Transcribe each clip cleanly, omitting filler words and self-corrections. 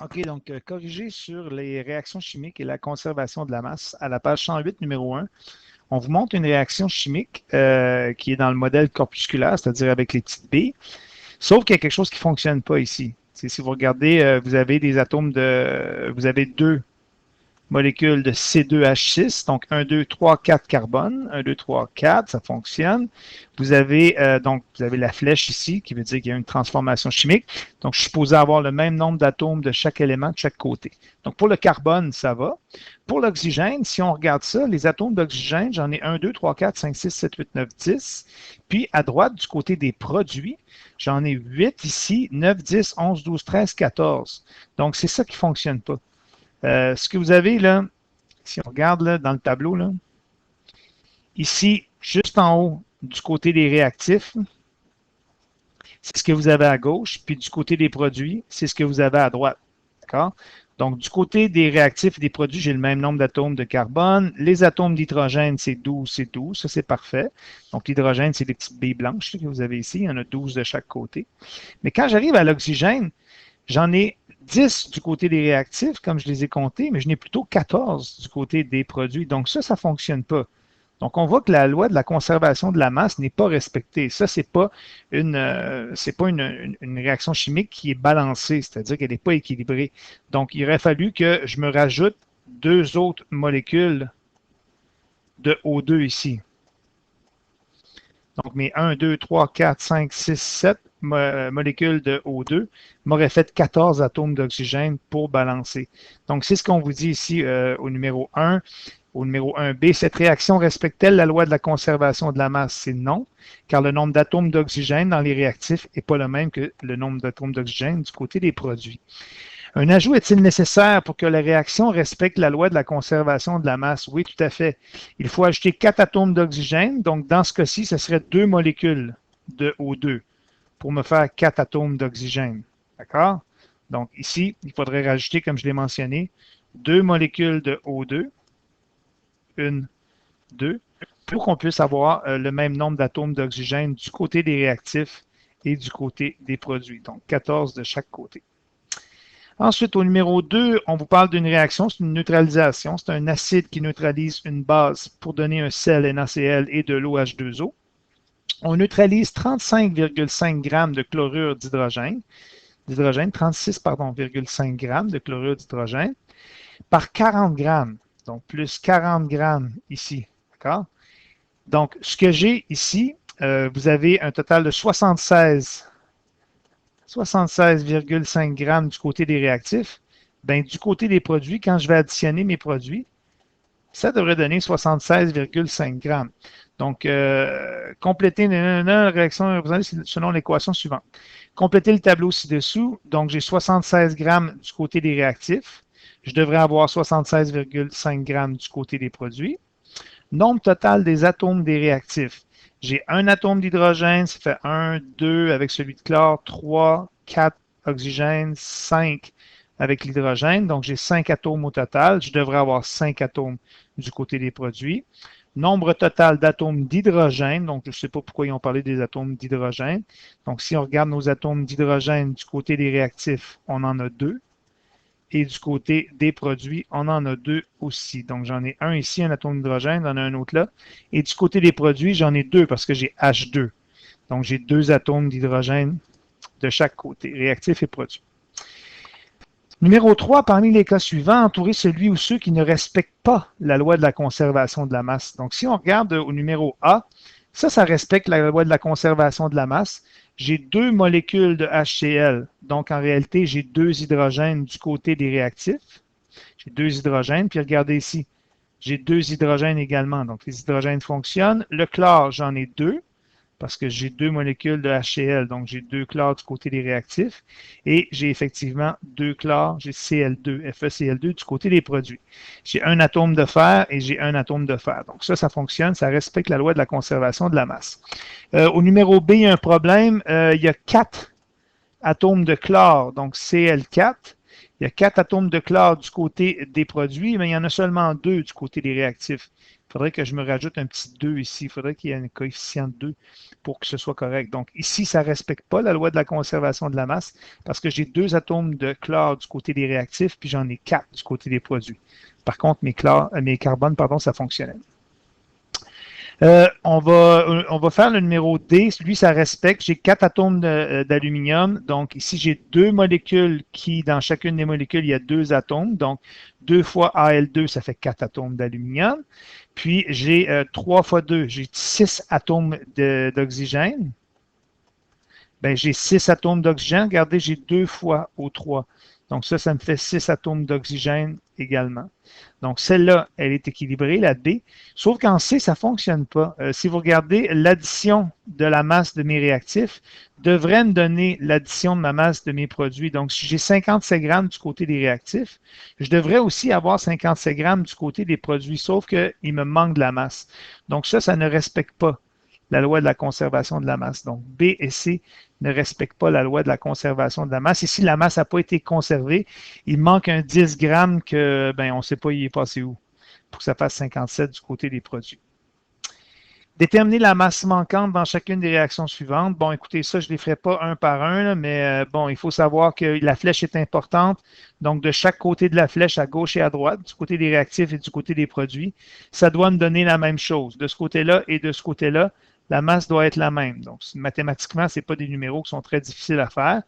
OK, donc corriger sur les réactions chimiques et la conservation de la masse. À la page 108, numéro 1, on vous montre une réaction chimique qui est dans le modèle corpusculaire, c'est-à-dire avec les petites billes, sauf qu'il y a quelque chose qui ne fonctionne pas ici. Si vous regardez, vous avez des atomes vous avez deux molécule de C2H6, donc 1, 2, 3, 4 carbone, 1, 2, 3, 4, ça fonctionne. Vous avez la flèche ici qui veut dire qu'il y a une transformation chimique. Donc, je suis supposé avoir le même nombre d'atomes de chaque élément de chaque côté. Donc, pour le carbone, ça va. Pour l'oxygène, si on regarde ça, les atomes d'oxygène, j'en ai 1, 2, 3, 4, 5, 6, 7, 8, 9, 10. Puis, à droite, du côté des produits, j'en ai 8 ici, 9, 10, 11, 12, 13, 14. Donc, c'est ça qui ne fonctionne pas. Ce que vous avez là, si on regarde là, dans le tableau, là, ici, juste en haut, du côté des réactifs, c'est ce que vous avez à gauche, puis du côté des produits, c'est ce que vous avez à droite. D'accord? Donc, du côté des réactifs et des produits, j'ai le même nombre d'atomes de carbone. Les atomes d'hydrogène, c'est 12, c'est 12. Ça, c'est parfait. Donc, l'hydrogène, c'est des petites billes blanches que vous avez ici. Il y en a 12 de chaque côté. Mais quand j'arrive à l'oxygène, j'en ai 10 du côté des réactifs, comme je les ai comptés, mais je n'ai plutôt 14 du côté des produits. Donc ça ne fonctionne pas. Donc, on voit que la loi de la conservation de la masse n'est pas respectée. Ça, c'est pas une réaction chimique qui est balancée, c'est-à-dire qu'elle n'est pas équilibrée. Donc, il aurait fallu que je me rajoute deux autres molécules de O2 ici. Donc, mes 1, 2, 3, 4, 5, 6, 7 molécules de O2 m'auraient fait 14 atomes d'oxygène pour balancer. Donc, c'est ce qu'on vous dit ici au numéro 1. Au numéro 1B, cette réaction respecte-t-elle la loi de la conservation de la masse? C'est non, car le nombre d'atomes d'oxygène dans les réactifs n'est pas le même que le nombre d'atomes d'oxygène du côté des produits. Un ajout est-il nécessaire pour que la réaction respecte la loi de la conservation de la masse? Oui, tout à fait. Il faut ajouter 4 atomes d'oxygène. Donc, dans ce cas-ci, ce serait 2 molécules de O2 pour me faire 4 atomes d'oxygène. D'accord? Donc, ici, il faudrait rajouter, comme je l'ai mentionné, 2 molécules de O2, 1, 2, pour qu'on puisse avoir le même nombre d'atomes d'oxygène du côté des réactifs et du côté des produits. Donc, 14 de chaque côté. Ensuite, au numéro 2, on vous parle d'une réaction, c'est une neutralisation. C'est un acide qui neutralise une base pour donner un sel NaCl et de l'OH2O. On neutralise 35,5 g de chlorure d'hydrogène, 36,5 g de chlorure d'hydrogène, par 40 g, donc plus 40 g ici. D'accord? Donc, ce que j'ai ici, vous avez un total de 76,5 g du côté des réactifs. Ben, du côté des produits, quand je vais additionner mes produits, ça devrait donner 76,5 g. Donc, compléter la réaction selon l'équation suivante. Compléter le tableau ci-dessous. Donc, j'ai 76 g du côté des réactifs. Je devrais avoir 76,5 g du côté des produits. Nombre total des atomes des réactifs. J'ai un atome d'hydrogène, ça fait 1, 2 avec celui de chlore, 3, 4 oxygène, 5 avec l'hydrogène. Donc, j'ai 5 atomes au total. Je devrais avoir 5 atomes du côté des produits. Nombre total d'atomes d'hydrogène. Donc, je ne sais pas pourquoi ils ont parlé des atomes d'hydrogène. Donc, si on regarde nos atomes d'hydrogène du côté des réactifs, on en a 2. Et du côté des produits, on en a 2 aussi. Donc, j'en ai un ici, un atome d'hydrogène, j'en ai un autre là. Et du côté des produits, j'en ai 2 parce que j'ai H2. Donc, j'ai 2 atomes d'hydrogène de chaque côté, réactifs et produits. Numéro 3, parmi les cas suivants, entourer celui ou ceux qui ne respectent pas la loi de la conservation de la masse. Donc, si on regarde au numéro A, ça respecte la loi de la conservation de la masse. J'ai 2 molécules de HCl. Donc, en réalité, j'ai 2 hydrogènes du côté des réactifs. J'ai 2 hydrogènes. Puis, regardez ici, j'ai 2 hydrogènes également. Donc, les hydrogènes fonctionnent. Le chlore, j'en ai 2 parce que j'ai 2 molécules de HCl. Donc, j'ai 2 chlores du côté des réactifs. Et j'ai effectivement 2 chlores, j'ai Cl2, FeCl2 du côté des produits. J'ai un atome de fer et j'ai un atome de fer. Donc, ça fonctionne. Ça respecte la loi de la conservation de la masse. Au numéro B, il y a un problème. Il y a 4 atomes de chlore, donc Cl4. Il y a 4 atomes de chlore du côté des produits, mais il y en a seulement 2 du côté des réactifs. Il faudrait que je me rajoute un petit 2 ici. Il faudrait qu'il y ait un coefficient de 2 pour que ce soit correct. Donc ici, ça ne respecte pas la loi de la conservation de la masse parce que j'ai 2 atomes de chlore du côté des réactifs, puis j'en ai 4 du côté des produits. Par contre, mes carbones, pardon, ça fonctionnait. On va faire le numéro D. Lui, ça respecte. J'ai 4 atomes d'aluminium. Donc, ici, j'ai 2 molécules qui, dans chacune des molécules, il y a 2 atomes. Donc, 2 fois Al2, ça fait 4 atomes d'aluminium. Puis, j'ai 3 fois 2, j'ai 6 atomes d'oxygène. Ben, j'ai 6 atomes d'oxygène. Regardez, j'ai 2 fois O3. Donc, ça me fait 6 atomes d'oxygène également. Donc, celle-là, elle est équilibrée, la D. Sauf qu'en C, ça ne fonctionne pas. Si vous regardez, l'addition de la masse de mes réactifs devrait me donner l'addition de ma masse de mes produits. Donc, si j'ai 57 grammes du côté des réactifs, je devrais aussi avoir 57 grammes du côté des produits, sauf qu'il me manque de la masse. Donc, ça ne respecte pas la loi de la conservation de la masse. Donc, B et C ne respectent pas la loi de la conservation de la masse. Ici, la masse n'a pas été conservée. Il manque un 10 grammes que, ben, on ne sait pas il est passé où pour que ça fasse 57 du côté des produits. Déterminer la masse manquante dans chacune des réactions suivantes. Bon, écoutez, ça, je ne les ferai pas un par un, là, mais bon, il faut savoir que la flèche est importante. Donc, de chaque côté de la flèche, à gauche et à droite, du côté des réactifs et du côté des produits, ça doit me donner la même chose. De ce côté-là et de ce côté-là, la masse doit être la même. Donc, mathématiquement, ce n'est pas des numéros qui sont très difficiles à faire.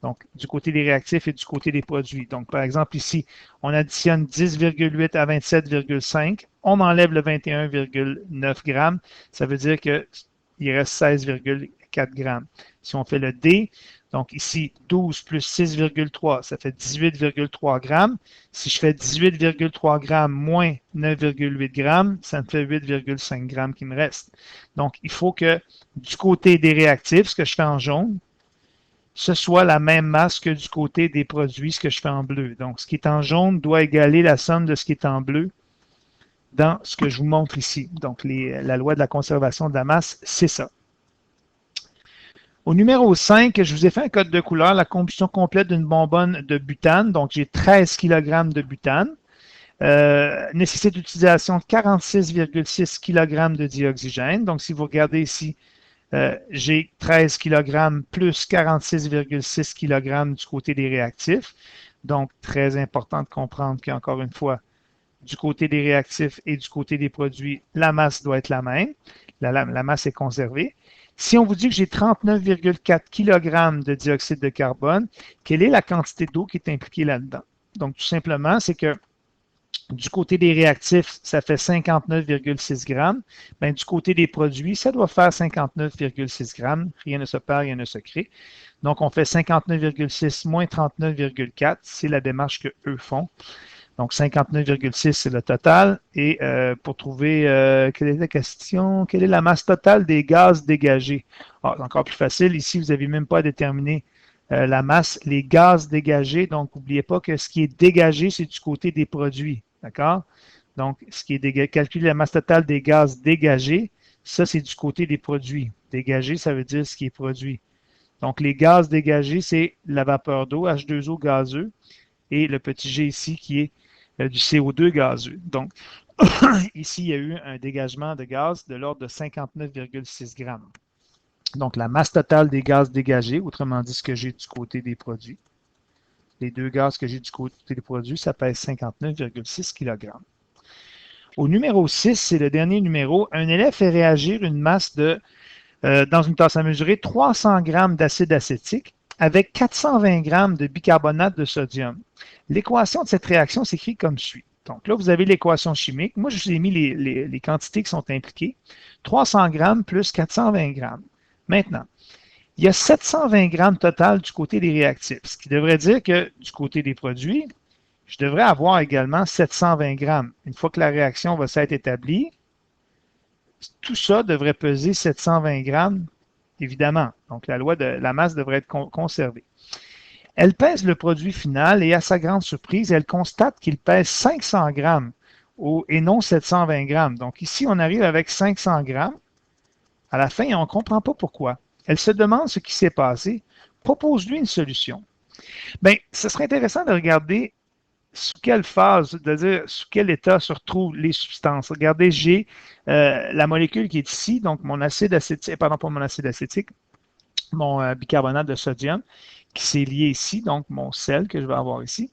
Donc, du côté des réactifs et du côté des produits. Donc, par exemple, ici, on additionne 10,8 à 27,5. On enlève le 21,9 grammes. Ça veut dire qu'il reste 16,4 grammes. Si on fait le D, donc ici, 12 plus 6,3, ça fait 18,3 grammes. Si je fais 18,3 grammes moins 9,8 grammes, ça me fait 8,5 grammes qui me reste. Donc, il faut que du côté des réactifs, ce que je fais en jaune, ce soit la même masse que du côté des produits, ce que je fais en bleu. Donc, ce qui est en jaune doit égaler la somme de ce qui est en bleu dans ce que je vous montre ici. Donc, la loi de la conservation de la masse, c'est ça. Au numéro 5, je vous ai fait un code de couleur, la combustion complète d'une bonbonne de butane. Donc, j'ai 13 kg de butane. Nécessite l'utilisation de 46,6 kg de dioxygène. Donc, si vous regardez ici, j'ai 13 kg plus 46,6 kg du côté des réactifs. Donc, très important de comprendre qu'encore une fois, du côté des réactifs et du côté des produits, la masse doit être la même. La masse est conservée. Si on vous dit que j'ai 39,4 kg de dioxyde de carbone, quelle est la quantité d'eau qui est impliquée là-dedans? Donc, tout simplement, c'est que du côté des réactifs, ça fait 59,6 grammes. Ben, du côté des produits, ça doit faire 59,6 grammes. Rien ne se perd, rien ne se crée. Donc, on fait 59,6 moins 39,4. C'est la démarche qu'eux font. Donc, 59,6, c'est le total. Et pour trouver, quelle est la question? Quelle est la masse totale des gaz dégagés? Ah, encore plus facile. Ici, vous n'avez même pas à déterminer la masse, les gaz dégagés. Donc, n'oubliez pas que ce qui est dégagé, c'est du côté des produits. D'accord? Donc, ce qui est calculer la masse totale des gaz dégagés, ça, c'est du côté des produits. Dégagé, ça veut dire ce qui est produit. Donc, les gaz dégagés, c'est la vapeur d'eau, H2O gazeux, et le petit g ici qui est du CO2 gazeux. Donc, ici, il y a eu un dégagement de gaz de l'ordre de 59,6 grammes. Donc, la masse totale des gaz dégagés, autrement dit ce que j'ai du côté des produits, les deux gaz que j'ai du côté des produits, ça pèse 59,6 kg. Au numéro 6, c'est le dernier numéro, un élève fait réagir une masse de, dans une tasse à mesurer, 300 g d'acide acétique avec 420 g de bicarbonate de sodium. L'équation de cette réaction s'écrit comme suit. Donc là, vous avez l'équation chimique. Moi, je vous ai mis les quantités qui sont impliquées. 300 g plus 420 g. Maintenant, il y a 720 grammes total du côté des réactifs, ce qui devrait dire que du côté des produits, je devrais avoir également 720 grammes. Une fois que la réaction va s'être établie, tout ça devrait peser 720 grammes, évidemment. Donc, la loi de la masse devrait être conservée. Elle pèse le produit final et à sa grande surprise, elle constate qu'il pèse 500 grammes et non 720 grammes. Donc, ici, on arrive avec 500 grammes. À la fin, on ne comprend pas pourquoi. Elle se demande ce qui s'est passé. Propose-lui une solution. Bien, ce serait intéressant de regarder sous quelle phase, c'est-à-dire sous quel état se retrouvent les substances. Regardez, j'ai la molécule qui est ici, donc mon acide acétique, pardon, pas mon acide acétique, mon bicarbonate de sodium, qui s'est lié ici, donc mon sel que je vais avoir ici.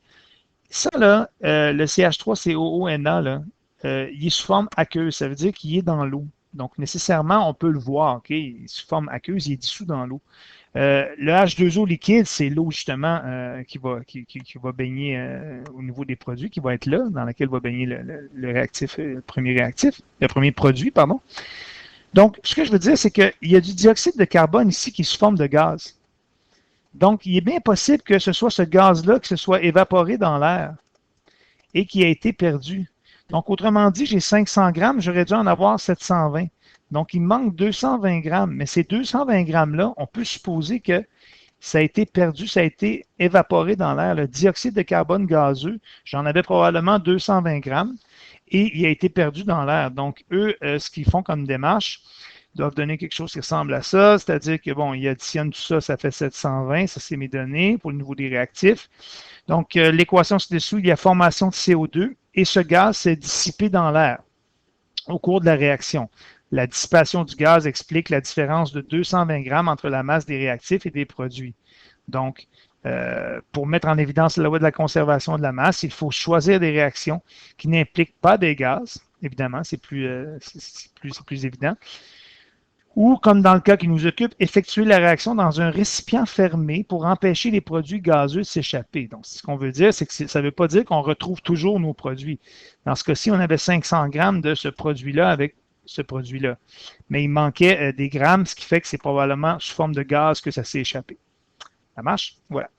Ça, là, le CH3COONA, là, il est sous forme aqueuse. Ça veut dire qu'il est dans l'eau. Donc, nécessairement, on peut le voir. OK? Il est sous forme aqueuse, il est dissous dans l'eau. Le H2O liquide, c'est l'eau justement qui va baigner au niveau des produits, qui va être là, dans laquelle va baigner le réactif, le premier produit, pardon. Donc, ce que je veux dire, c'est qu'il y a du dioxyde de carbone ici qui est sous forme de gaz. Donc, il est bien possible que ce soit ce gaz-là qui se soit évaporé dans l'air et qui a été perdu. Donc, autrement dit, j'ai 500 grammes, j'aurais dû en avoir 720. Donc, il me manque 220 grammes. Mais ces 220 grammes-là, on peut supposer que ça a été perdu, ça a été évaporé dans l'air. Le dioxyde de carbone gazeux, j'en avais probablement 220 grammes et il a été perdu dans l'air. Donc, eux, ce qu'ils font comme démarche, doivent donner quelque chose qui ressemble à ça, c'est-à-dire que, bon, ils additionnent tout ça, ça fait 720, ça c'est mes données pour le niveau des réactifs. Donc, l'équation ci-dessous, il y a formation de CO2 et ce gaz s'est dissipé dans l'air au cours de la réaction. La dissipation du gaz explique la différence de 220 grammes entre la masse des réactifs et des produits. Donc, pour mettre en évidence la loi de la conservation de la masse, il faut choisir des réactions qui n'impliquent pas des gaz. Évidemment, c'est plus évident. Ou, comme dans le cas qui nous occupe, effectuer la réaction dans un récipient fermé pour empêcher les produits gazeux de s'échapper. Donc, ce qu'on veut dire, c'est que ça ne veut pas dire qu'on retrouve toujours nos produits. Dans ce cas-ci, on avait 500 grammes de ce produit-là avec ce produit-là. Mais il manquait des grammes, ce qui fait que c'est probablement sous forme de gaz que ça s'est échappé. Ça marche? Voilà.